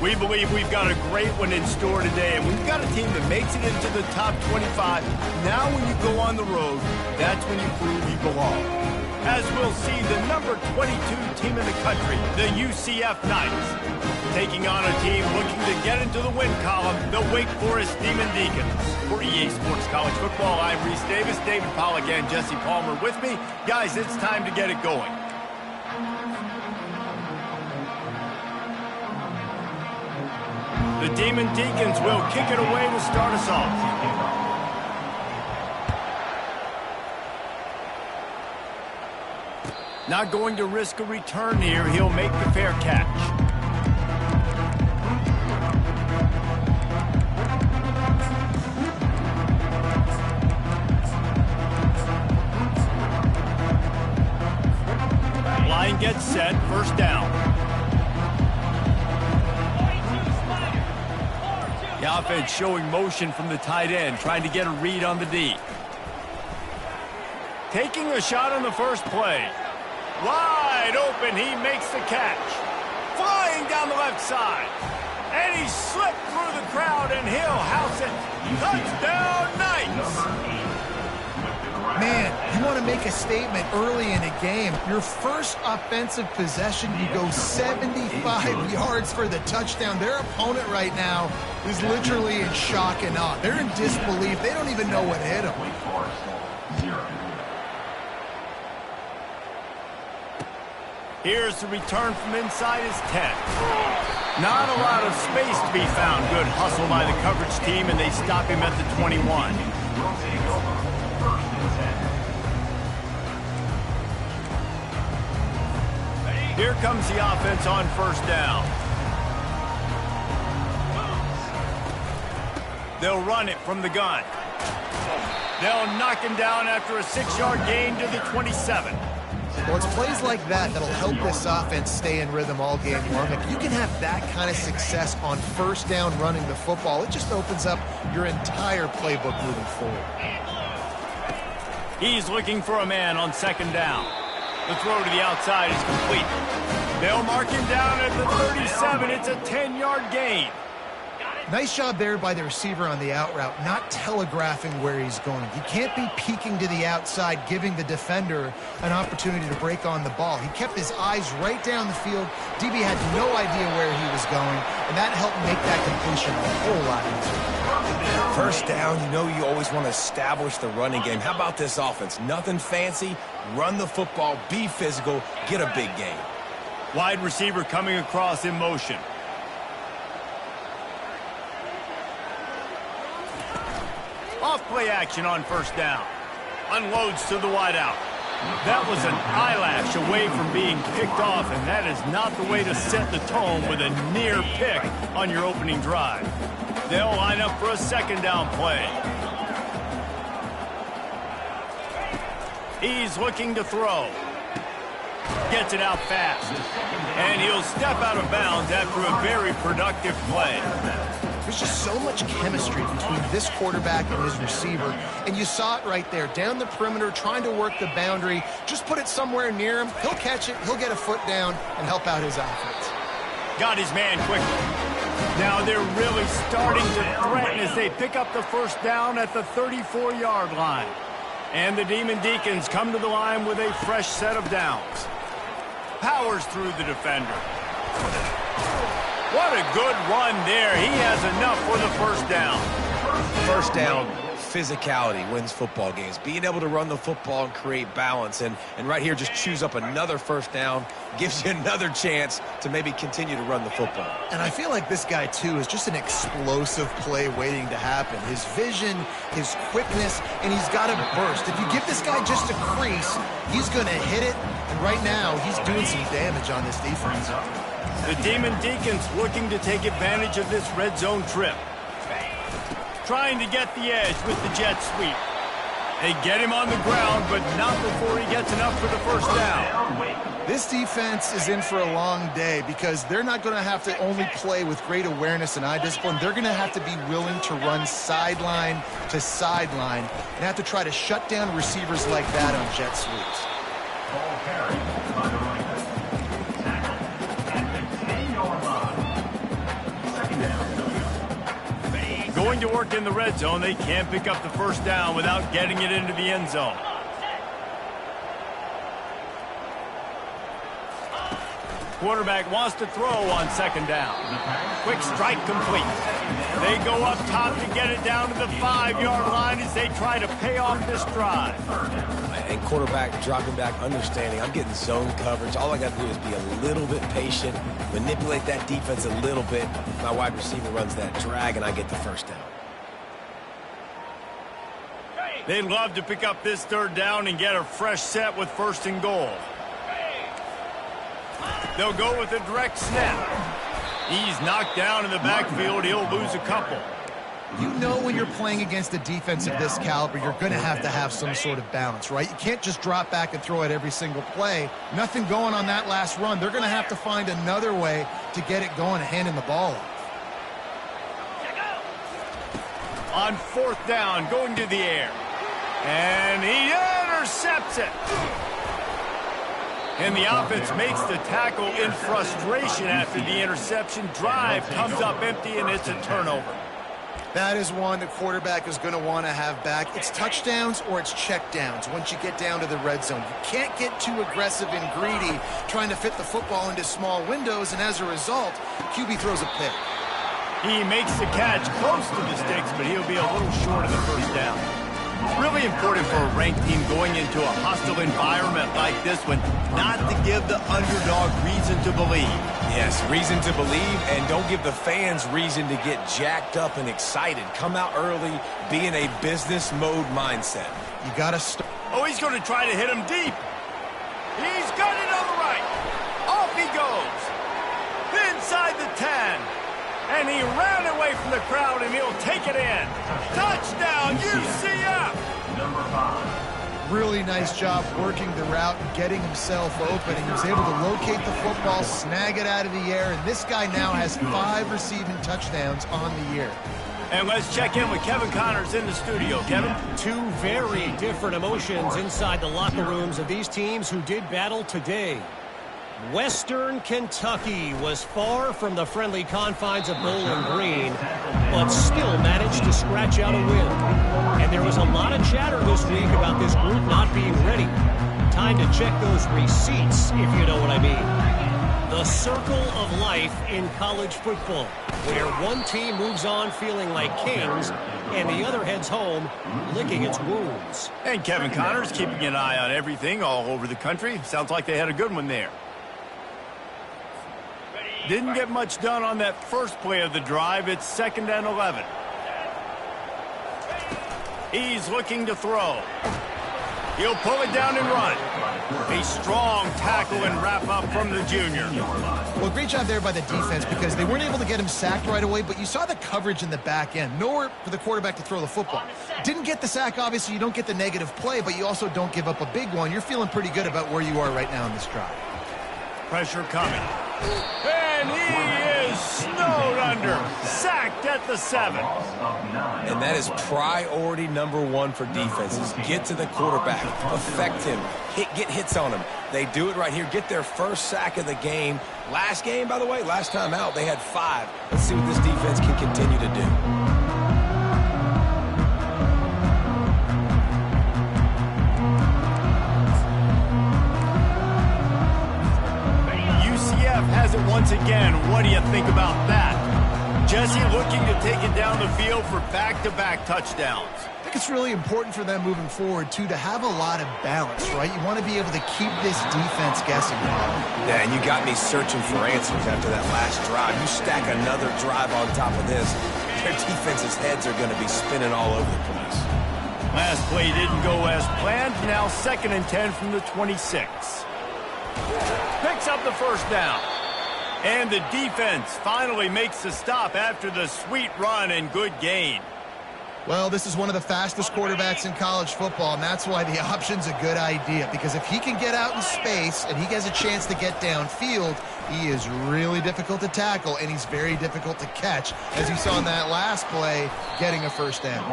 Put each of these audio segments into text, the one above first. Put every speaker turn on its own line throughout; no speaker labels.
We believe we've got a great one in store today, and we've got a team that makes it into the top 25. Now when you go on the road, that's when you prove you belong. As we'll see, the number 22 team in the country, the UCF Knights, taking on a team looking to get into the win column, the Wake Forest Demon Deacons. For EA Sports College Football, I'm Reese Davis, David Pollack, and Jesse Palmer with me. Guys, it's time to get it going. The Demon Deacons will kick it away to start us off. Not going to risk a return here. He'll make the fair catch. Line gets set, first down. The offense showing motion from the tight end, trying to get a read on the D. Taking a shot on the first play. Wide open, he makes the catch. Flying down the left side. And he slipped through the crowd, and he'll house it. Touchdown, Knights!
Man, you want to make a statement early in a game. Your first offensive possession, you go 75 yards for the touchdown. Their opponent right now is literally in shock and awe. They're in disbelief. They don't even know what hit them.
Here's the return from inside his 10. Not a lot of space to be found. Good hustle by the coverage team, and they stop him at the 21. Here comes the offense on first down. They'll run it from the gun. They'll knock him down after a 6-yard gain to the 27.
Well, it's plays like that that'll help this offense stay in rhythm all game long. If you can have that kind of success on first down running the football, it just opens up your entire playbook moving forward.
He's looking for a man on second down. The throw to the outside is complete. They'll mark him down at the 37. It's a 10-yard gain.
Nice job there by the receiver on the out route, not telegraphing where he's going. He can't be peeking to the outside, giving the defender an opportunity to break on the ball. He kept his eyes right down the field. DB had no idea where he was going, and that helped make that completion a whole lot easier.
First down, you know you always want to establish the running game. How about this offense? Nothing fancy. Run the football, be physical, get a big gain.
Wide receiver coming across in motion. Off-play action on first down. Unloads to the wideout. That was an eyelash away from being picked off, and that is not the way to set the tone with a near pick on your opening drive. They'll line up for a second down play. He's looking to throw. Gets it out fast. And he'll step out of bounds after a very productive play.
There's just so much chemistry between this quarterback and his receiver, and you saw it right there, down the perimeter, trying to work the boundary. Just put it somewhere near him. He'll catch it, he'll get a foot down, and help out his offense.
Got his man quickly. Now they're really starting to threaten as they pick up the first down at the 34-yard line. And the Demon Deacons come to the line with a fresh set of downs. Powers through the defender. What a good run there. He has enough for the first down.
First down, physicality wins football games. Being able to run the football and create balance. And right here, just choose up another first down. Gives you another chance to maybe continue to run the football.
And I feel like this guy, too, is just an explosive play waiting to happen. His vision, his quickness, and he's got a burst. If you give this guy just a crease, he's going to hit it. And right now, he's doing some damage on this defense.
The Demon Deacons looking to take advantage of this red zone trip. Trying to get the edge with the jet sweep. They get him on the ground, but not before he gets enough for the first down.
This defense is in for a long day because they're not going to have to only play with great awareness and eye discipline. They're going to have to be willing to run sideline to sideline and have to try to shut down receivers like that on jet sweeps.
Going to work in the red zone, they can't pick up the first down without getting it into the end zone. Quarterback wants to throw on second down. Quick strike complete. They go up top to get it down to the 5-yard line as they try to pay off this drive.
And quarterback dropping back, understanding I'm getting zone coverage. All I got to do is be a little bit patient, manipulate that defense a little bit. My wide receiver runs that drag, and I get the first down.
They'd love to pick up this third down and get a fresh set with first and goal. They'll go with a direct snap. He's knocked down in the backfield. He'll lose a couple.
You know when you're playing against a defense of this caliber, you're going to have some sort of balance, right? You can't just drop back and throw it every single play. Nothing going on that last run. They're going to have to find another way to get it going and handing the ball off.
On fourth down, going to the air. And he intercepts it. And the offense makes the tackle in frustration after the interception. Drive comes up empty, and it's a turnover.
That is one the quarterback is going to want to have back. It's touchdowns or it's checkdowns once you get down to the red zone. You can't get too aggressive and greedy trying to fit the football into small windows, and as a result, QB throws a pick.
He makes the catch close to the sticks, but he'll be a little short of the first down. It's really important for a ranked team going into a hostile environment like this one not to give the underdog reason to believe.
Yes, reason to believe, and don't give the fans reason to get jacked up and excited. Come out early, be in a business mode mindset.
You got to start.
Oh, he's going to try to hit him deep. He's got it on the right. Off he goes. Inside the 10. And he ran away from the crowd, and he'll take it in. Touchdown, UCF!
Number 5.
Really nice job working the route and getting himself open. And he was able to locate the football, snag it out of the air, and this guy now has 5 receiving touchdowns on the year.
And let's check in with Kevin Connors in the studio. Kevin?
Two very different emotions inside the locker rooms of these teams who did battle today. Western Kentucky was far from the friendly confines of Bowling Green, but still managed to scratch out a win. And there was a lot of chatter this week about this group not being ready. Time to check those receipts, if you know what I mean. The circle of life in college football, where one team moves on feeling like kings, and the other heads home licking its wounds.
And Kevin Connors keeping an eye on everything all over the country. Sounds like they had a good one there. Didn't get much done on that first play of the drive. It's 2nd and 11. He's looking to throw. He'll pull it down and run. A strong tackle and wrap up from the junior.
Well, great job there by the defense because they weren't able to get him sacked right away, but you saw the coverage in the back end. Nowhere for the quarterback to throw the football. Didn't get the sack, obviously. You don't get the negative play, but you also don't give up a big one. You're feeling pretty good about where you are right now in this drive.
Pressure coming. And he is snowed under. Sacked at the 7.
And that is priority number 1 for defenses. Get to the quarterback. Affect him. Get hits on him. They do it right here. Get their first sack of the game. Last game, by the way, last time out, they had 5. Let's see what this defense can continue to do.
Has it once again. What do you think about that? Jesse looking to take it down the field for back-to-back touchdowns.
I think it's really important for them moving forward, too, to have a lot of balance, right? You want to be able to keep this defense guessing.
Yeah, and you got me searching for answers after that last drive. You stack another drive on top of this, their defense's heads are going to be spinning all over the place.
Last play didn't go as planned. Now 2nd and 10 from the 26. Picks up the first down. And the defense finally makes the stop after the sweet run and good gain.
Well, this is one of the fastest quarterbacks in college football, and that's why the option's a good idea. Because if he can get out in space and he has a chance to get downfield, he is really difficult to tackle, and he's very difficult to catch, as you saw in that last play, getting a first down.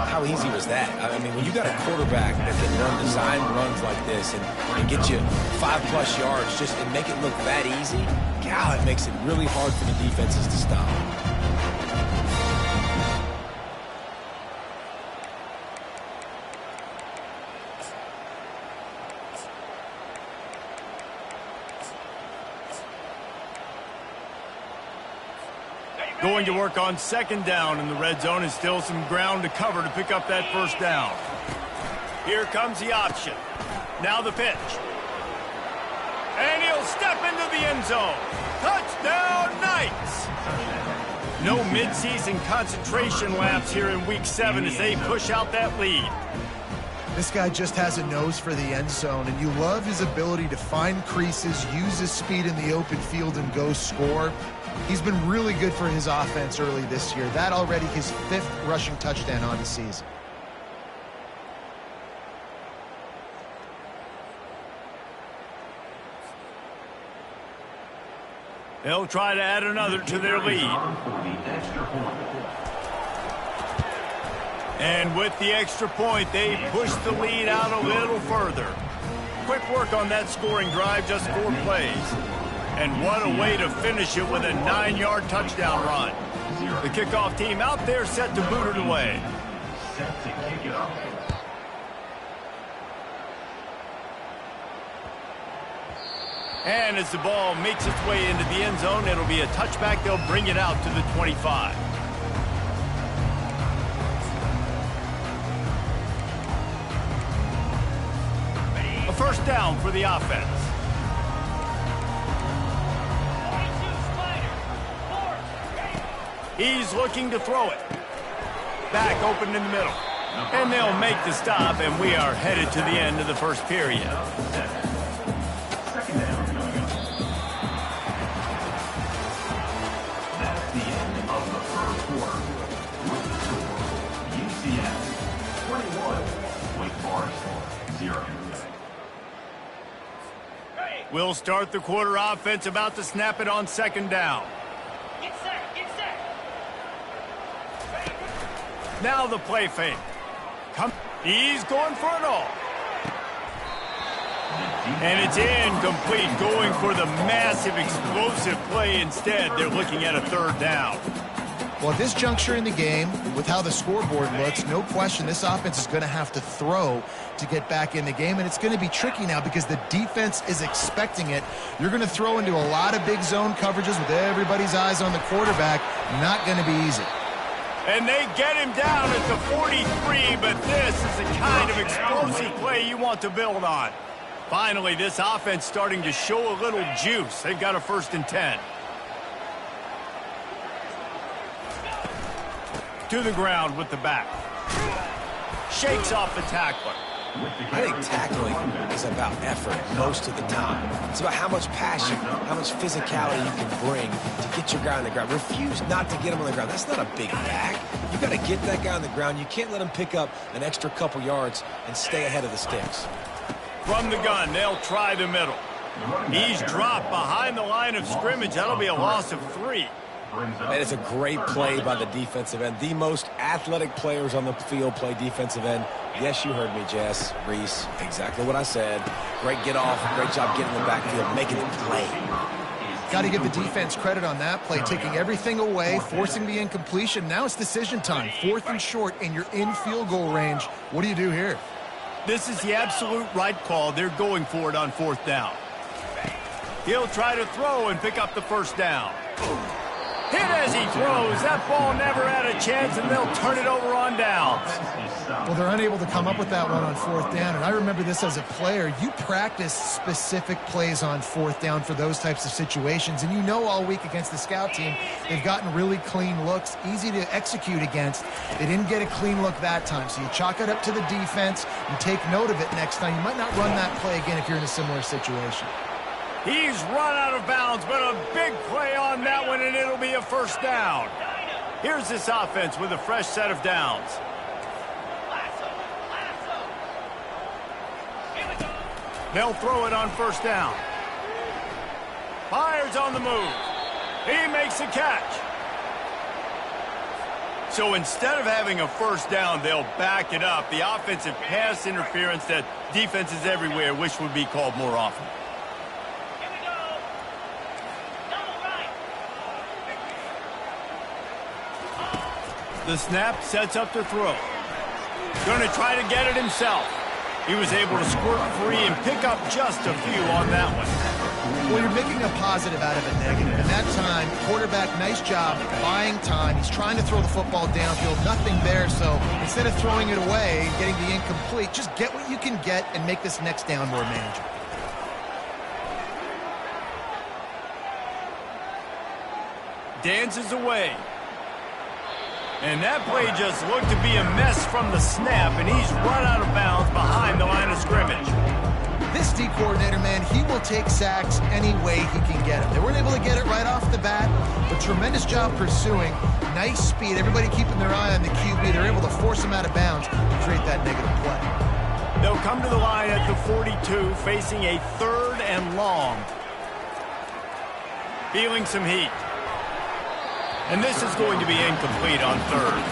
How easy was that? I mean, when you got a quarterback that can run design runs like this and get you 5+ yards just and make it look that easy, God, it makes it really hard for the defenses to stop.
Going to work on second down in the red zone, and still some ground to cover to pick up that first down. Here comes the option. Now the pitch. And he'll step into the end zone. Touchdown, Knights! No midseason concentration laps here in Week 7 as they push out that lead.
This guy just has a nose for the end zone, and you love his ability to find creases, use his speed in the open field, and go score. He's been really good for his offense early this year. That already his 5th rushing touchdown on the season.
They'll try to add another to their lead. And with the extra point, they push the lead out a little further. Quick work on that scoring drive, just 4 plays. And what a way to finish it with a 9-yard touchdown run. The kickoff team out there set to boot it away.
Set to kick it off.
And as the ball makes its way into the end zone, it'll be a touchback. They'll bring it out to the 25. A first down for the offense. He's looking to throw it. Back open in the middle. And they'll make the stop, and we are headed to the end of the first period.
Second down coming up. That's the end of the first quarter. With the score, UCF 21, Wake Forest 0.
We'll start the quarter offense, about to snap it on second down.
Get set, get set.
Now the play fake. He's going for it all. And it's incomplete, going for the massive explosive play instead. They're looking at a third down.
Well, at this juncture in the game, with how the scoreboard looks, no question this offense is going to have to throw to get back in the game, and it's going to be tricky now because the defense is expecting it. You're going to throw into a lot of big zone coverages with everybody's eyes on the quarterback. Not going to be easy.
And they get him down at the 43, but this is the kind of explosive play you want to build on. Finally, this offense starting to show a little juice. They've got a 1st and 10. To the ground with the back. Shakes off the tackler.
I think tackling is about effort most of the time. It's about how much passion, how much physicality you can bring to get your guy on the ground. Refuse not to get him on the ground. That's not a big back. You got to get that guy on the ground. You can't let him pick up an extra couple yards and stay ahead of the sticks.
From the gun, they'll try the middle. He's dropped behind the line of scrimmage. That'll be a loss of 3.
And it's a great play by the defensive end. The most athletic players on the field play defensive end. Yes, you heard me, Jess, Reese. Exactly what I said. Great get off. Great job getting in the backfield, making it play.
Got to give the defense credit on that play, taking everything away, forcing the incompletion. Now it's decision time. 4th and short, and you're in field goal range. What do you do here?
This is the absolute right call. They're going for it on 4th down. He'll try to throw and pick up the first down. Hit as he throws. That ball never had a chance, and they'll turn it over on downs.
Well, they're unable to come up with that one on 4th down, and I remember this as a player. You practice specific plays on 4th down for those types of situations, and you know all week against the scout team, they've gotten really clean looks, easy to execute against. They didn't get a clean look that time, so you chalk it up to the defense. You take note of it next time. You might not run that play again if you're in a similar situation.
He's run out of bounds, but a big play on that one, and it'll be a first down. Here's this offense with a fresh set of downs. They'll throw it on first down. Fires on the move. He makes a catch. So instead of having a first down, they'll back it up. The offensive pass interference that defenses everywhere wish would be called more often. The snap sets up to throw. Going to try to get it himself. He was able to squirt free and pick up just a few on that one.
Well, you're making a positive out of a negative. And that time, quarterback, nice job buying time. He's trying to throw the football downfield, nothing there. So instead of throwing it away, getting the incomplete, just get what you can get and make this next down more manageable.
Dances away. And that play just looked to be a mess from the snap, and he's run out of bounds behind the line of scrimmage.
This D coordinator, man, he will take sacks any way he can get them. They weren't able to get it right off the bat, but tremendous job pursuing. Nice speed. Everybody keeping their eye on the QB. They're able to force him out of bounds to create that negative play.
They'll come to the line at the 42, facing a 3rd and long. Feeling some heat. And this is going to be incomplete on 3rd.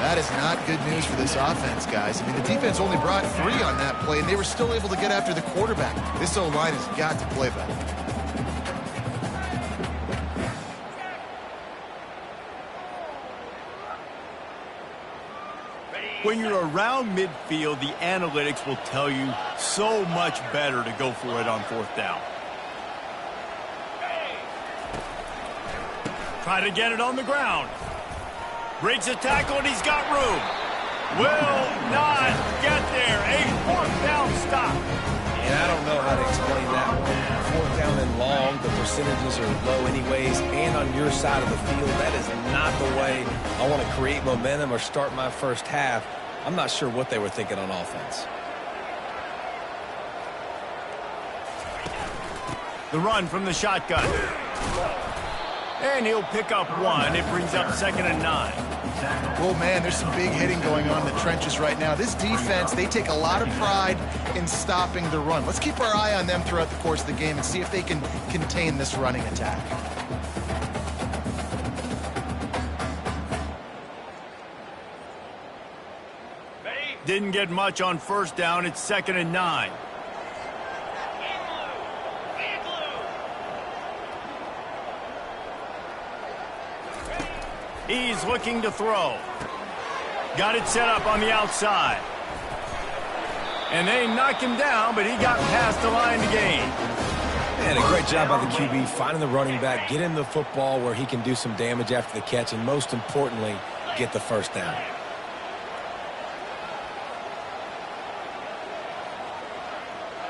That is not good news for this offense, guys. I mean, the defense only brought 3 on that play, and they were still able to get after the quarterback. This O-line has got to play better.
When you're around midfield, the analytics will tell you so much better to go for it on 4th down. Try to get it on the ground. Breaks a tackle, and he's got room. Will not get there. A 4th down stop.
And I don't know how to explain that one. 4th down and long, the percentages are low anyways, and on your side of the field, that is not the way I want to create momentum or start my first half. I'm not sure what they were thinking on offense.
The run from the shotgun. And he'll pick up 1. It brings up 2nd and 9.
Well, man, there's some big hitting going on in the trenches right now. This defense, they take a lot of pride in stopping the run. Let's keep our eye on them throughout the course of the game and see if they can contain this running attack.
Didn't get much on 1st down. It's 2nd and 9. He's looking to throw. Got it set up on the outside. And they knocked him down, but he got past the line to gain.
And a great job by the QB finding the running back, getting the football where he can do some damage after the catch, and most importantly, get the 1st down.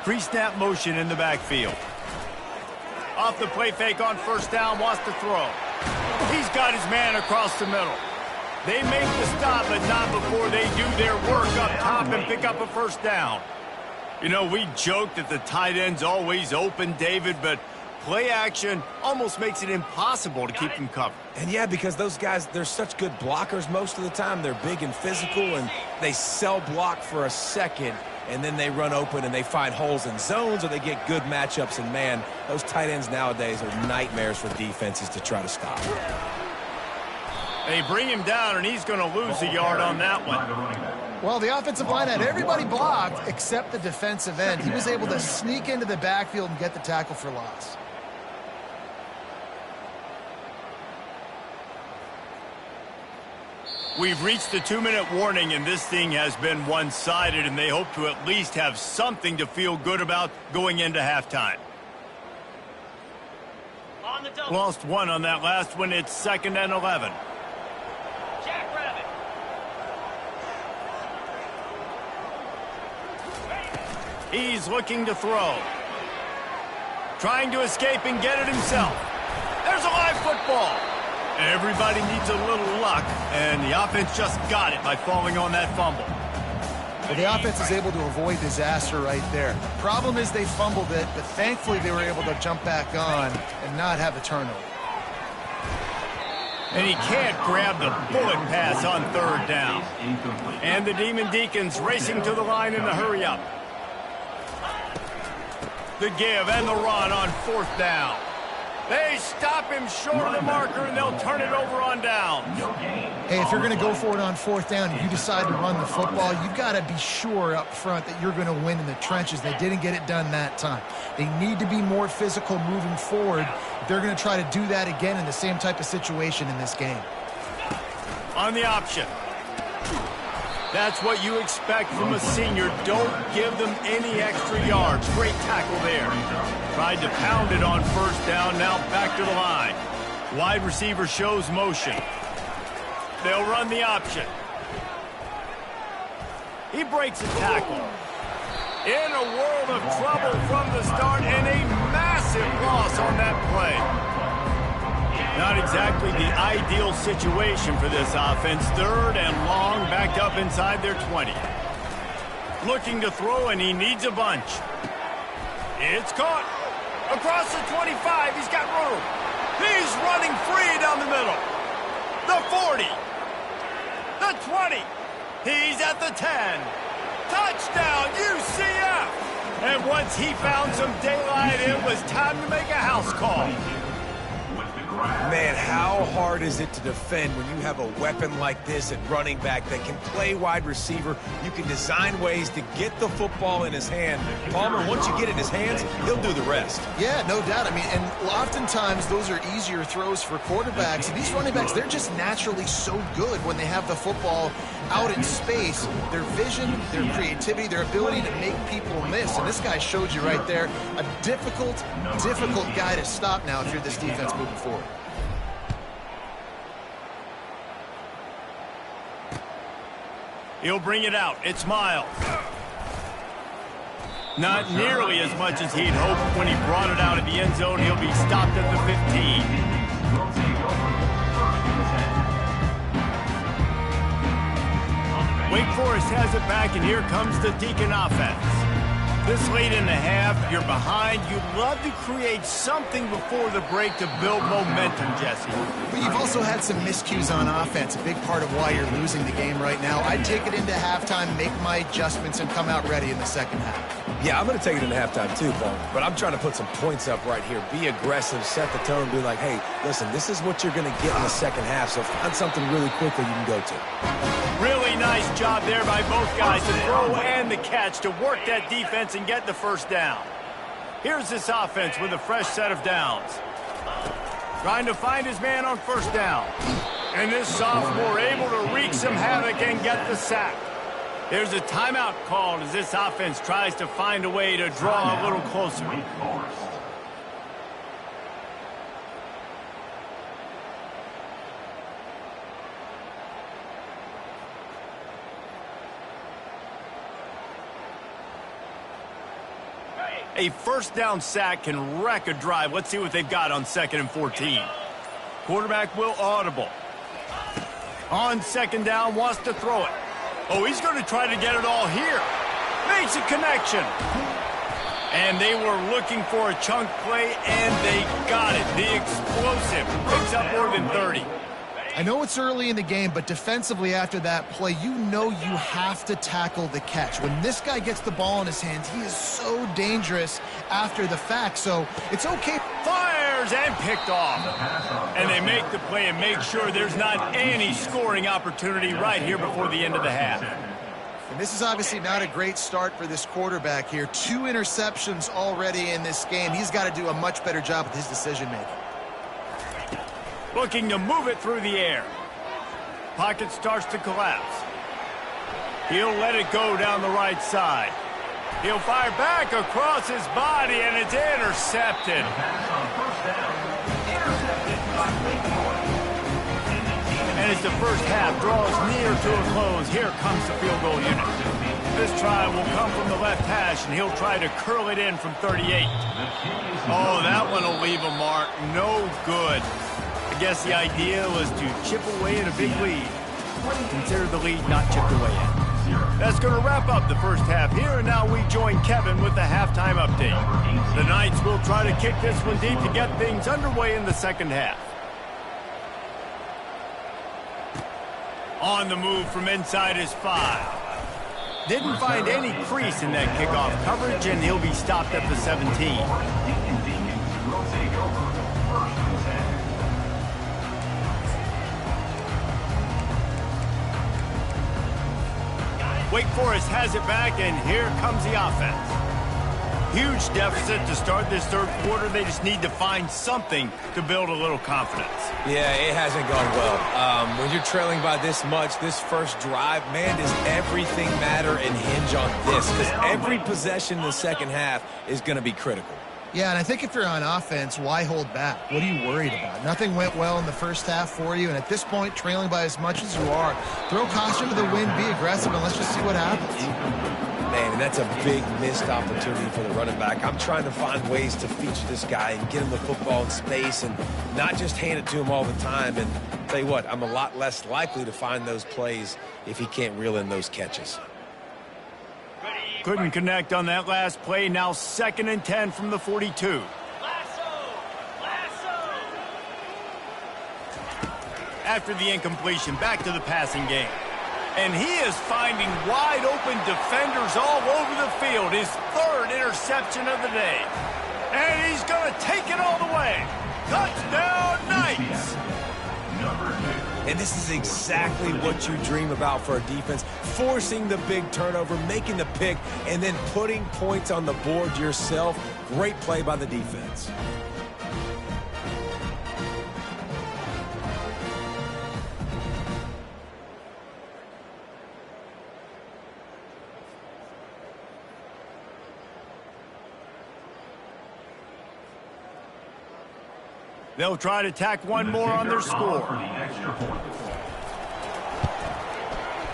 Pre-snap motion in the backfield. Off the play fake on 1st down, wants to throw. He's got his man across the middle. They make the stop, but not before they do their work up top and pick up a 1st down. You know, we joke that the tight end's always open, David, but play action almost makes it impossible to keep them covered.
And yeah, because those guys, they're such good blockers most of the time. They're big and physical, and they cell block for a second, and then they run open and they find holes in zones, or they get good matchups. And man, those tight ends nowadays are nightmares for defenses to try to stop.
They bring him down, and he's going to lose a yard on that one.
Well, the offensive line had everybody blocked except the defensive end. He was able to sneak into the backfield and get the tackle for loss.
We've reached the 2-minute warning, and this thing has been one-sided, and they hope to at least have something to feel good about going into halftime.
On the double.
Lost 1 on that last one. It's 2nd and 11.
Jackrabbit.
He's looking to throw. Trying to escape and get it himself. There's a live football. Everybody needs a little luck, and the offense just got it by falling on that fumble.
Well, the offense is able to avoid disaster right there. Problem is they fumbled it, but thankfully they were able to jump back on and not have a turnover.
And he can't grab the bullet pass on 3rd down. And the Demon Deacons racing to the line in the hurry-up. The give and the run on 4th down. They stop him short of the marker, and they'll turn it over on downs.
Hey, if you're going to go for it on 4th down and you decide to run the football, you've got to be sure up front that you're going to win in the trenches. They didn't get it done that time. They need to be more physical moving forward. They're going to try to do that again in the same type of situation in this game.
On the option. That's what you expect from a senior. Don't give them any extra yards. Great tackle there. Tried to pound it on first down, now back to the line. Wide receiver shows motion. They'll run the option. He breaks a tackle. In a world of trouble from the start, and a massive loss on that play. Not exactly the ideal situation for this offense. Third and long, backed up inside their 20. Looking to throw, and he needs a bunch. It's caught. Across the 25, he's got room. He's running free down the middle. The 40. The 20. He's at the 10. Touchdown, UCF! And once he found some daylight, it was time to make a house call.
Man, how hard is it to defend when you have a weapon like this at running back that can play wide receiver? You can design ways to get the football in his hand. Palmer, once you get it in his hands, he'll do the rest.
Yeah, no doubt. I mean, and oftentimes those are easier throws for quarterbacks. And these running backs, they're just naturally so good when they have the football out in space. Their vision, their creativity, their ability to make people miss. And this guy showed you right there, a difficult guy to stop now if you're this defense moving forward.
He'll bring it out. It's Miles. Not nearly as much as he'd hoped when he brought it out of the end zone. He'll be stopped at the 15. Wake Forest has it back, and here comes the Deacon offense. This late in the half, you're behind. You'd love to create something before the break to build momentum, Jesse.
But you've also had some miscues on offense, a big part of why you're losing the game right now. I'd take it into halftime, make my adjustments, and come out ready in the second half.
Yeah, I'm going to take it into halftime too, Paul. But I'm trying to put some points up right here. Be aggressive, set the tone, be like, hey, listen, this is what you're going to get in the second half, so find something really quickly you can go to.
Really nice job there by both guys, the throw and the catch, to work that defense and get the first down. Here's this offense with a fresh set of downs. Trying to find his man on first down. And this sophomore able to wreak some havoc and get the sack. There's a timeout called as this offense tries to find a way to draw a little closer. A first down sack can wreck a drive. Let's see what they've got on 2nd and 14. Quarterback will audible. On 2nd down, wants to throw it. Oh, he's going to try to get it all here. Makes a connection. And they were looking for a chunk play, and they got it. The explosive picks up more than 30.
I know it's early in the game, but defensively after that play, you know you have to tackle the catch. When this guy gets the ball in his hands, he is so dangerous after the fact, so it's okay.
Fires and picked off. And they make the play and make sure there's not any scoring opportunity right here before the end of the half.
And this is obviously not a great start for this quarterback here. 2 interceptions already in this game. He's got to do a much better job with his decision-making.
Looking to move it through the air. Pocket starts to collapse. He'll let it go down the right side. He'll fire back across his body, and it's intercepted. And as the first half draws near to a close, here comes the field goal unit. This try will come from the left hash, and he'll try to curl it in from 38. Oh, that one will leave a mark. No good. I guess the idea was to chip away at a big lead. Consider the lead not chipped away yet. That's going to wrap up the first half here, and now we join Kevin with the halftime update. The Knights will try to kick this one deep to get things underway in the second half. On the move from inside his 5. Didn't find any crease in that kickoff coverage, and he'll be stopped at the 17. Wake Forest has it back, and here comes the offense. Huge deficit to start this third quarter. They just need to find something to build a little confidence.
Yeah, it hasn't gone well. When you're trailing by this much, this first drive, man, does everything matter and hinge on this? Because every possession in the second half is going to be critical.
Yeah, and I think if you're on offense, why hold back? What are you worried about? Nothing went well in the first half for you, and at this point, trailing by as much as you are, throw caution to the wind, be aggressive, and let's just see what happens.
Man, and that's a big missed opportunity for the running back. I'm trying to find ways to feature this guy and get him the football in space and not just hand it to him all the time. And tell you what, I'm a lot less likely to find those plays if he can't reel in those catches.
Couldn't connect on that last play. Now 2nd and 10 from the 42. After the incompletion, back to the passing game. And he is finding wide-open defenders all over the field. His 3rd interception of the day. And he's going to take it all the way. Touchdown, Knights!
And this is exactly what you dream about for a defense. Forcing the big turnover, making the pick, and then putting points on the board yourself. Great play by the defense.
They'll try to tack one more on their score.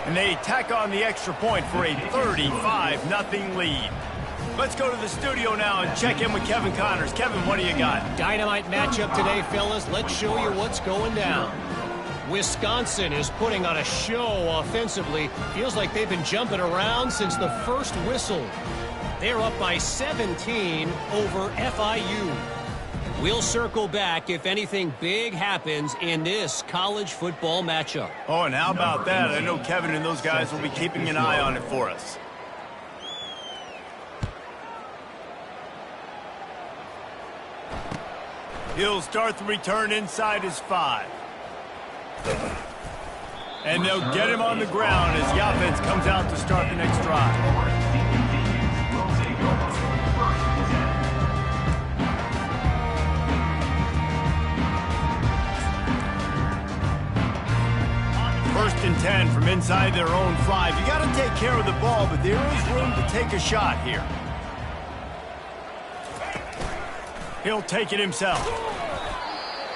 And they tack on the extra point for a 35-0 lead. Let's go to the studio now and check in with Kevin Connors. Kevin, what do you got?
Dynamite matchup today, fellas. Let's show you what's going down. Wisconsin is putting on a show offensively. Feels like they've been jumping around since the first whistle. They're up by 17 over FIU. We'll circle back if anything big happens in this college football matchup.
Oh, and how about that? I know Kevin and those guys will be keeping an eye on it for us. He'll start the return inside his 5. And they'll get him on the ground as the offense comes out to start the next drive. First and 10 from inside their own 5. You got to take care of the ball, but there is room to take a shot here. He'll take it himself.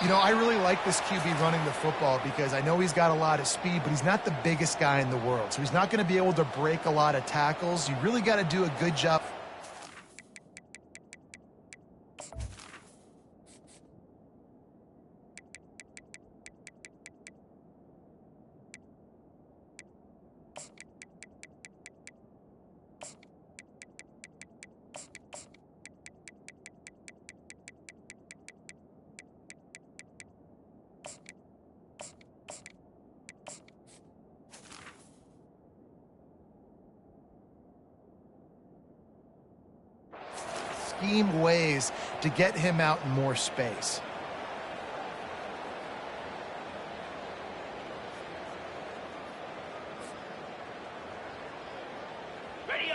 You know, I really like this QB running the football because I know he's got a lot of speed, but he's not the biggest guy in the world. So he's not going to be able to break a lot of tackles. You really got to do a good job. Scheme ways to get him out in more space.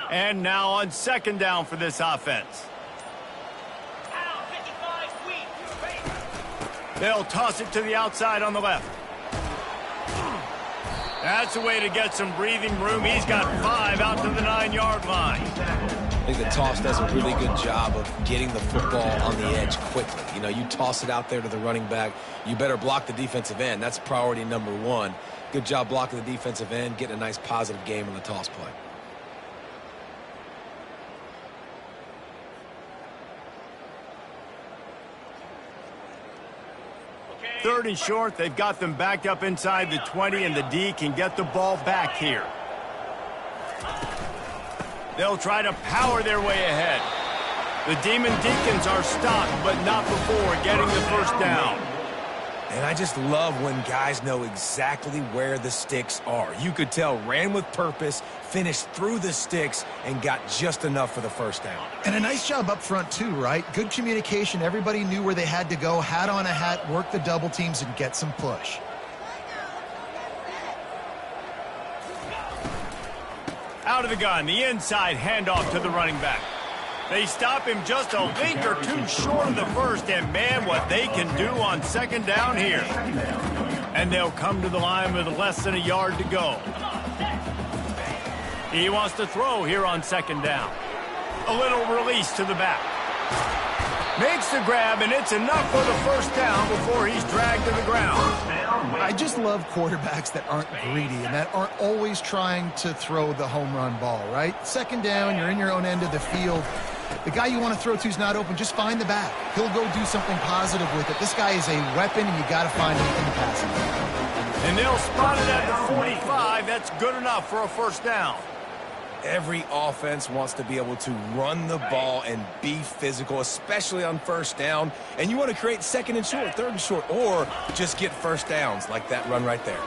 And now on 2nd down for this offense. They'll toss it to the outside on the left. That's a way to get some breathing room. He's got 5 out to the 9-yard line.
I think the toss does a really good job of getting the football on the edge quickly. You know, you toss it out there to the running back, you better block the defensive end. That's priority number 1. Good job blocking the defensive end, getting a nice positive game on the toss play.
Okay. 3rd and short. They've got them backed up inside the 20, and the D can get the ball back here. They'll try to power their way ahead. The Demon Deacons are stopped, but not before getting the first down.
And I just love when guys know exactly where the sticks are. You could tell ran with purpose, finished through the sticks, and got just enough for the first down.
And a nice job up front too, right? Good communication. Everybody knew where they had to go, hat on a hat, work the double teams, and get some push.
Out of the gun, the inside handoff to the running back. They stop him just a link or two short of the first, and man, what they can do on second down here. And they'll come to the line with less than a yard to go. He wants to throw here on second down. A little release to the back. Makes the grab, and it's enough for the first down before he's dragged to the ground.
I just love quarterbacks that aren't greedy and that aren't always trying to throw the home run ball, right? Second down, you're in your own end of the field. The guy you want to throw to is not open. Just find the back. He'll go do something positive with it. This guy is a weapon, and you got to find him in the passing game.
And they'll spot it at the 45. That's good enough for a first down.
Every offense wants to be able to run the ball and be physical, especially on first down. And you want to create second and short, third and short, or just get first downs like that run right there.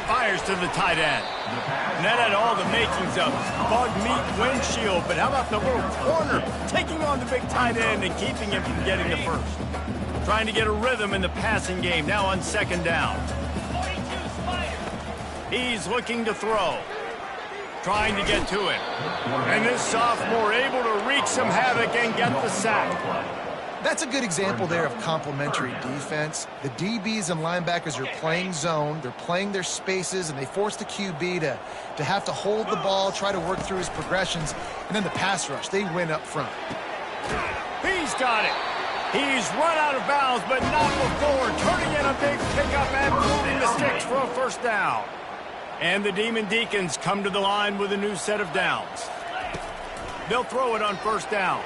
Fires to the tight end. And that had all the makings of bug meat windshield. But how about the little corner taking on the big tight end and keeping him from getting the first? Trying to get a rhythm in the passing game now on second down. He's looking to throw. Trying to get to it. And this sophomore able to wreak some havoc and get the sack.
That's a good example there of complementary defense. The DBs and linebackers are playing zone, they're playing their spaces, and they force the QB to have to hold the ball, try to work through his progressions, and then the pass rush, they win up front.
He's got it. He's run out of bounds, but not before turning in a big pickup and moving the sticks for a first down. And the Demon Deacons come to the line with a new set of downs. They'll throw it on first down.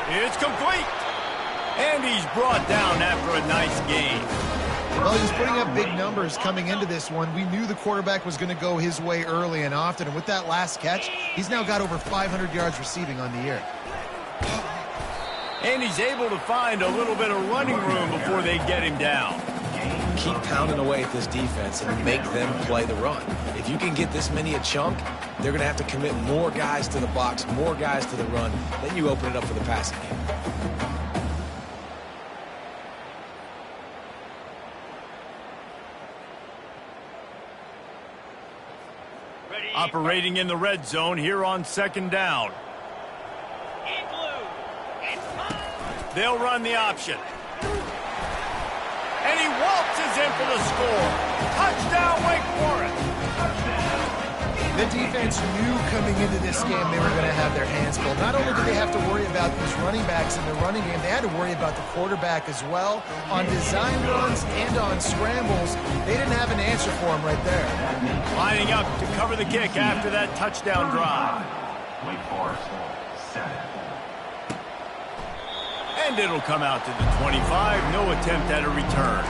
It's complete. And he's brought down after a nice gain.
Well, he was putting up big numbers coming into this one. We knew the quarterback was going to go his way early and often. And with that last catch, he's now got over 500 yards receiving on the year.
And he's able to find a little bit of running room before they get him down.
Keep pounding away at this defense and make them play the run. If you can get this many a chunk, they're going to have to commit more guys to the box, more guys to the run. Then you open it up for the passing game.
Operating in the red zone here on second down. They'll run the option. And he waltzes in for the score. Touchdown, Wake Forest.
The defense knew coming into this game they were going to have their hands full. Not only did they have to worry about these running backs in the running game, they had to worry about the quarterback as well. On design runs and on scrambles, they didn't have an answer for him right there.
Lining up to cover the kick after that touchdown drive.
Wake Forest, 7.
And it'll come out to the 25. No attempt at a return.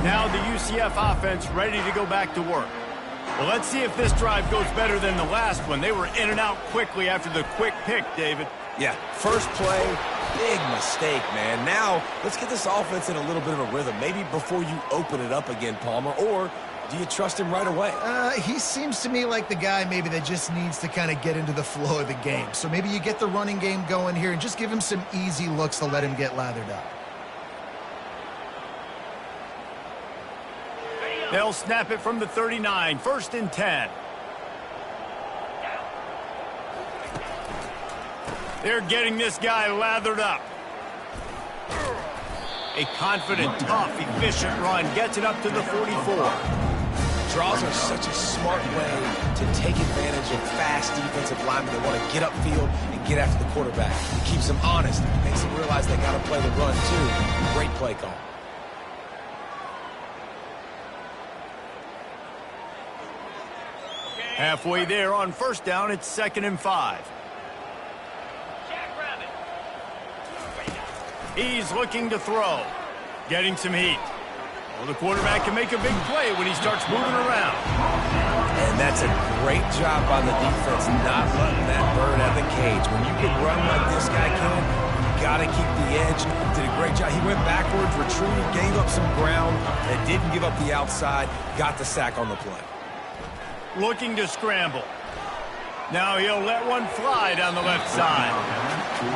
Now the UCF offense ready to go back to work. Well, let's see if this drive goes better than the last one. They were in and out quickly after the quick pick, David.
Yeah, first play, big mistake, man. Now, let's get this offense in a little bit of a rhythm. Maybe before you open it up again, Palmer, or do you trust him right away?
He seems to me like the guy maybe that just needs to kind of get into the flow of the game. So maybe you get the running game going here and just give him some easy looks to let him get lathered up.
They'll snap it from the 39, 1st and 10. They're getting this guy lathered up. A confident, tough, efficient run gets it up to the 44.
Draws are such a smart way to take advantage of fast defensive linemen that want to get upfield and get after the quarterback. It keeps them honest. It makes them realize they got to play the run, too. Great play call.
Halfway there on first down, it's 2nd and 5. He's looking to throw. Getting some heat. Well, the quarterback can make a big play when he starts moving around.
And that's a great job on the defense, not letting that bird out of the cage. When you can run like this guy can, got to keep the edge. Did a great job. He went backwards, retreated, gave up some ground, and didn't give up the outside. Got the sack on the play.
Looking to scramble. Now he'll let one fly down the left side.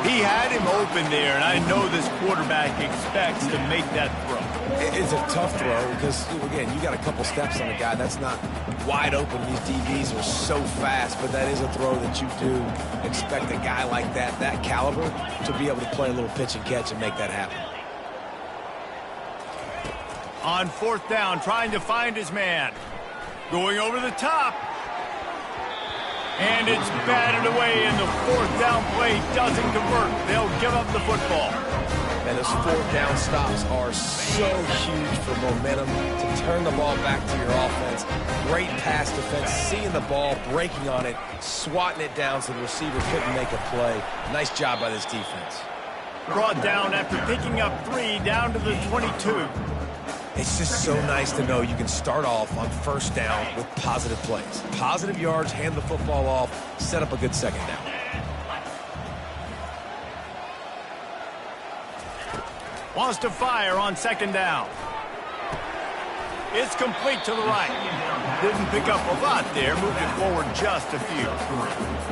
He had him open there, and I know this quarterback expects to make that throw.
It's a tough throw because, again, you got a couple steps on the guy. That's not wide open. These DBs are so fast, but that is a throw that you do expect a guy like that caliber, to be able to play a little pitch and catch and make that happen.
On fourth down, trying to find his man. Going over the top. And it's batted away, and the fourth down play doesn't convert. They'll give up the football.
And those fourth down stops are so huge for momentum to turn the ball back to your offense. Great pass defense, seeing the ball, breaking on it, swatting it down so the receiver couldn't make a play. Nice job by this defense.
Brought down after picking up 3 down to the 22.
It's just so nice to know you can start off on first down with positive plays. Positive yards, hand the football off, set up a good second down.
Wants to fire on second down. It's complete to the right. Didn't pick up a lot there, moved it forward just a few.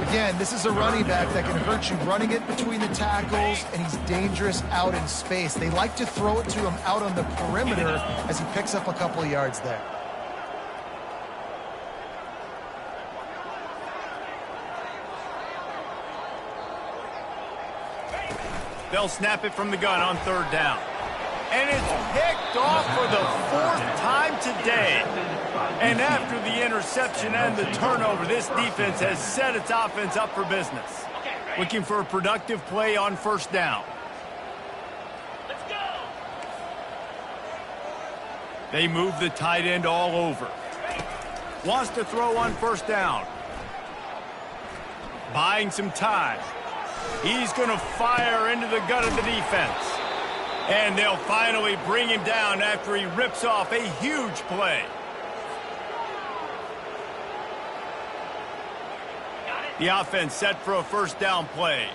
Again, this is a running back that can hurt you running it between the tackles, and he's dangerous out in space. They like to throw it to him out on the perimeter as he picks up a couple of yards there.
They'll snap it from the gun on third down. And it's picked off for the 4th time today. And after the interception and the turnover, this defense has set its offense up for business. Looking for a productive play on first down.
Let's go.
They move the tight end all over. Wants to throw on first down. Buying some time. He's going to fire into the gut of the defense. And they'll finally bring him down after he rips off a huge play. The offense set for a first down play.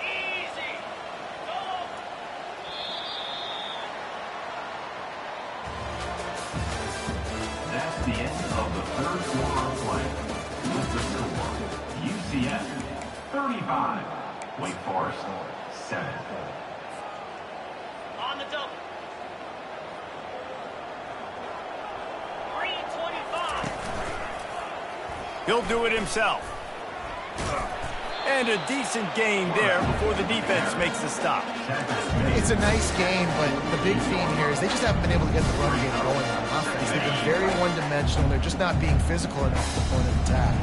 Easy. Go.
That's the end of the third quarter of play. With the score, UCF 35, Wake Forest 7.
On the double. 325.
He'll do it himself. And a decent gain there before the defense makes the stop.
It's a nice game, but the big theme here is they just haven't been able to get the run game going on offense. They've been very one-dimensional. They're just not being physical enough to the point of attack.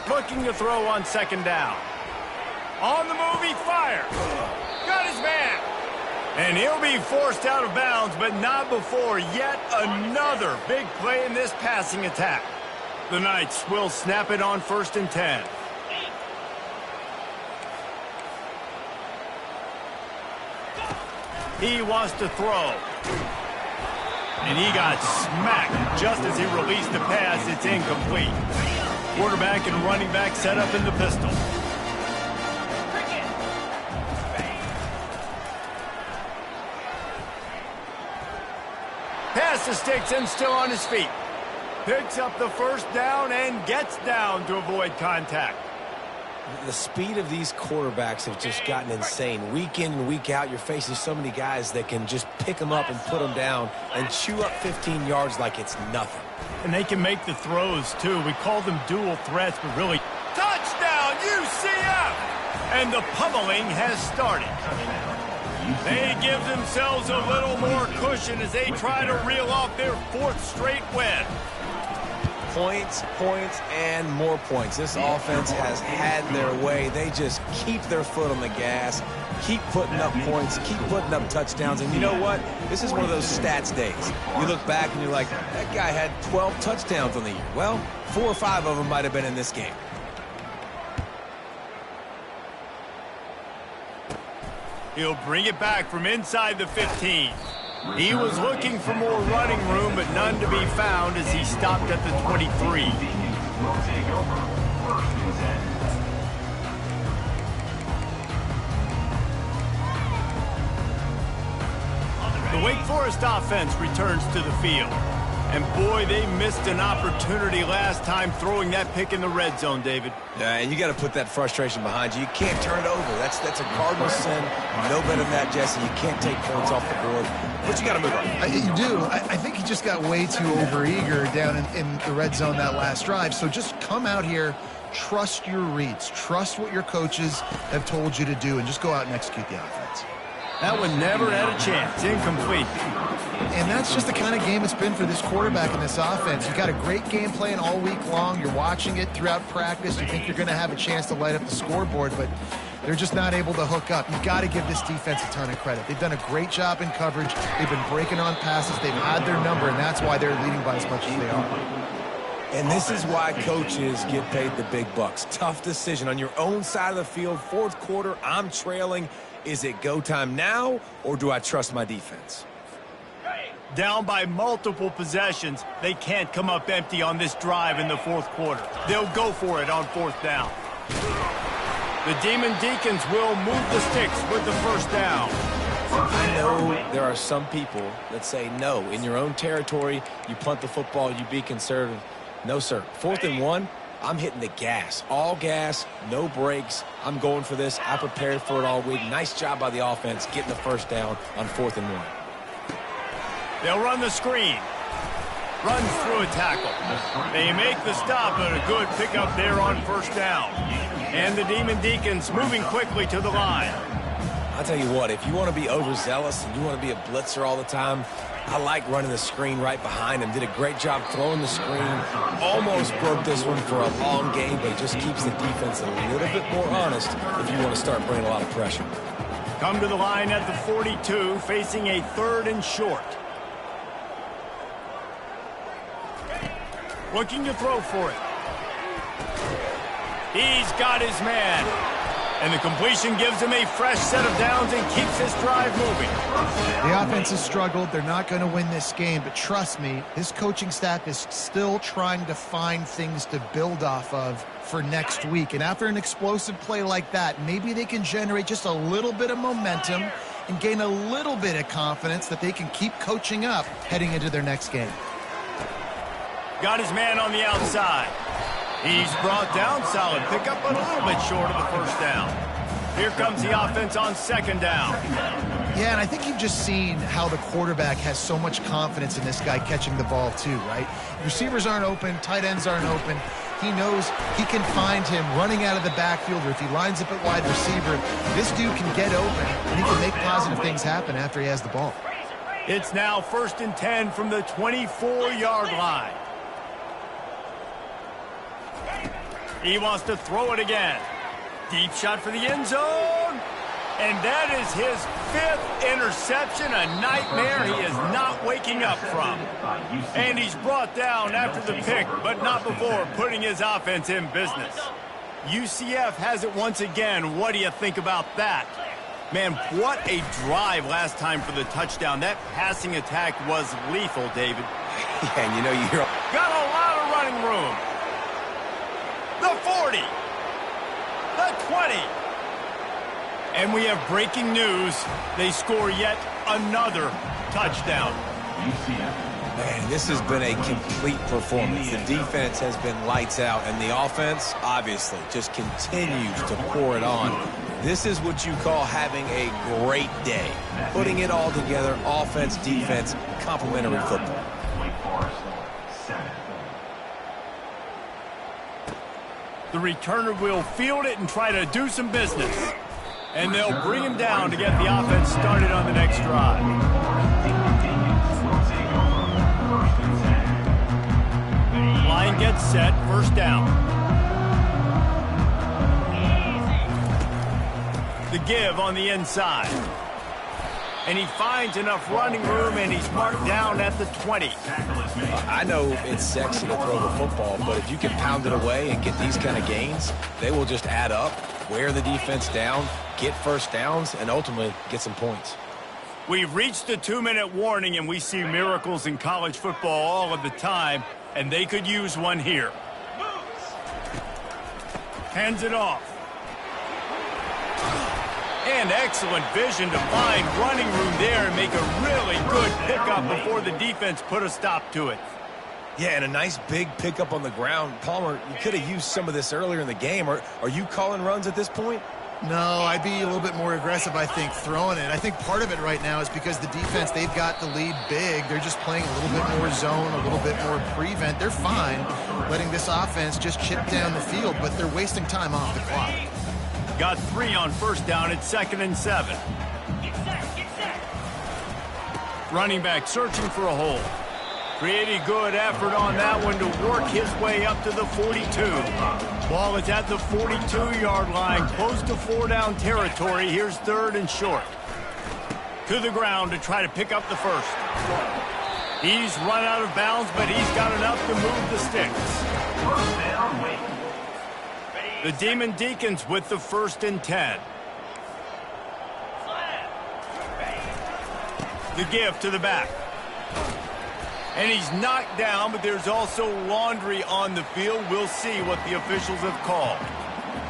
Looking to throw on second down. On the move, he fires. Got his man. And he'll be forced out of bounds, but not before yet another big play in this passing attack. The Knights will snap it on 1st and 10. He wants to throw. And he got smacked just as he released the pass. It's incomplete. Quarterback and running back set up in the pistol. Pass to Sticks and still on his feet. Picks up the first down and gets down to avoid contact.
The speed of these quarterbacks have just gotten insane. Week in and week out, you're facing so many guys that can just pick them up and put them down and chew up 15 yards like it's nothing.
And they can make the throws, too. We call them dual threats, but really, touchdown, UCF! And the pummeling has started. They give themselves a little more cushion as they try to reel off their 4th straight win.
Points, points, and more points. This offense has had their way. They just keep their foot on the gas, keep putting up points, keep putting up touchdowns. And you know what? This is one of those stats days. You look back and you're like, that guy had 12 touchdowns on the year. Well, 4 or 5 of them might have been in this game.
He'll bring it back from inside the 15. He was looking for more running room, but none to be found as he stopped at the 23.
Will take over. First and 10.
The Wake Forest offense returns to the field. And boy, they missed an opportunity last time throwing that pick in the red zone, David.
Yeah, and you got to put that frustration behind you. You can't turn it over. That's a cardinal sin. No better than that, Jesse. You can't take points off the board, but you got to move on.
You do. I think he just got way too overeager down in the red zone that last drive. So just come out here, trust your reads, trust what your coaches have told you to do, and just go out and execute the offense.
That one never had a chance. Incomplete.
And that's just the kind of game it's been for this quarterback in this offense. You've got a great game plan all week long. You're watching it throughout practice. You think you're going to have a chance to light up the scoreboard, but they're just not able to hook up. You've got to give this defense a ton of credit. They've done a great job in coverage. They've been breaking on passes. They've had their number, and that's why they're leading by as much as they are.
And this is why coaches get paid the big bucks. Tough decision on your own side of the field. Fourth quarter, I'm trailing. Is it go time now, or do I trust my defense?
Down by multiple possessions, they can't come up empty on this drive in the fourth quarter. They'll go for it on fourth down. The Demon Deacons will move the sticks with the first down.
I know there are some people that say, no, in your own territory, you punt the football, you be conservative. No, sir. 4th and 1, I'm hitting the gas. All gas, no brakes. I'm going for this. I prepared for it all week. Nice job by the offense getting the first down on 4th and 1.
They'll run the screen. Runs through a tackle. They make the stop, but a good pickup there on first down. And the Demon Deacons moving quickly to the line.
I'll tell you what, if you want to be overzealous and you want to be a blitzer all the time, I like running the screen right behind him. Did a great job throwing the screen. Almost broke this one for a long game, but it just keeps the defense a little bit more honest if you want to start bringing a lot of pressure.
Come to the line at the 42, facing a 3rd and short. Looking to throw for it. He's got his man. And the completion gives him a fresh set of downs and keeps this drive moving.
The offense has struggled. They're not going to win this game, but trust me, this coaching staff is still trying to find things to build off of for next week. And after an explosive play like that, maybe they can generate just a little bit of momentum and gain a little bit of confidence that they can keep coaching up heading into their next game.
Got his man on the outside. He's brought down, solid pickup, but a little bit short of the first down. Here comes the offense on 2nd down.
Yeah, and I think you've just seen how the quarterback has so much confidence in this guy catching the ball too, right? Receivers aren't open, tight ends aren't open. He knows he can find him running out of the backfield, or if he lines up at wide receiver, this dude can get open, and he can make positive things happen after he has the ball.
It's now 1st and 10 from the 24-yard line. He wants to throw it again. Deep shot for the end zone. And that is his 5th interception, a nightmare he is not waking up from. And he's brought down after the pick, but not before putting his offense in business. UCF has it once again. What do you think about that? Man, what a drive last time for the touchdown. That passing attack was lethal, David.
Yeah, and you know, you're...
Got a lot of running room. The 40. The 20. And we have breaking news. They score yet another touchdown.
Man, this has been a complete performance. The defense has been lights out, and the offense, obviously, just continues to pour it on. This is what you call having a great day. Putting it all together, offense, defense, complementary football.
The returner will field it and try to do some business. And they'll bring him down to get the offense started on the next drive. Line gets set, first down. The give on the inside. And he finds enough running room, and he's marked down at the 20.
I know it's sexy to throw the football, but if you can pound it away and get these kind of gains, they will just add up, wear the defense down, get first downs, and ultimately get some points.
We've reached the 2-minute warning, and we see miracles in college football all of the time, and they could use one here. Hands it off. And excellent vision to find running room there and make a really good pickup before the defense put a stop to it.
Yeah, and a nice big pickup on the ground. Palmer, you could have used some of this earlier in the game. Are you calling runs at this point?
No, I'd be a little bit more aggressive, I think, throwing it. I think part of it right now is because the defense, they've got the lead big. They're just playing a little bit more zone, a little bit more prevent. They're fine letting this offense just chip down the field, but they're wasting time off the clock.
Got 3 on first down at 2nd and 7.
Get set, get set.
Running back searching for a hole. Pretty good effort on that one to work his way up to the 42. Ball is at the 42-yard line, close to 4-down territory. Here's 3rd and short. To the ground to try to pick up the first. He's run out of bounds, but he's got enough to move the sticks.
First down, Wake.
The Demon Deacons with the 1st and 10. The give to the back. And he's knocked down, but there's also laundry on the field. We'll see what the officials have called.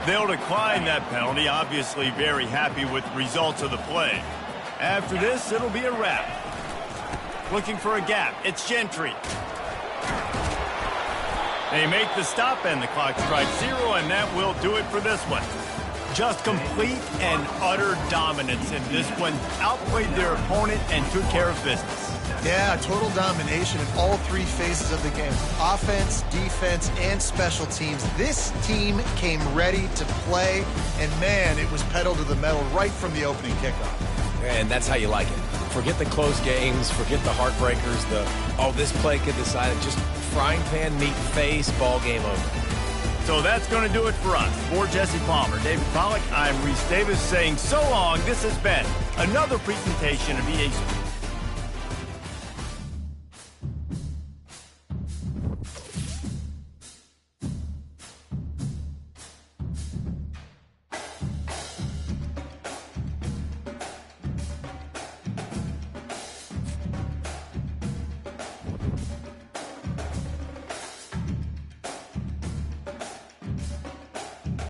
They'll decline that penalty, obviously very happy with the results of the play. After this, it'll be a wrap. Looking for a gap. It's Gentry. They make the stop, and the clock strikes 0, and that will do it for this one. Just complete and utter dominance in this one. Outplayed their opponent and took care of business.
Yeah, total domination in all 3 phases of the game. Offense, defense, and special teams. This team came ready to play, and man, it was pedal to the metal right from the opening kickoff.
And that's how you like it. Forget the close games, forget the heartbreakers, this play could decide it. Just frying pan, meat face, ball game over.
So that's going to do it for us. For Jesse Palmer, David Pollack, I'm Reese Davis saying so long. This has been another presentation of EA Sports.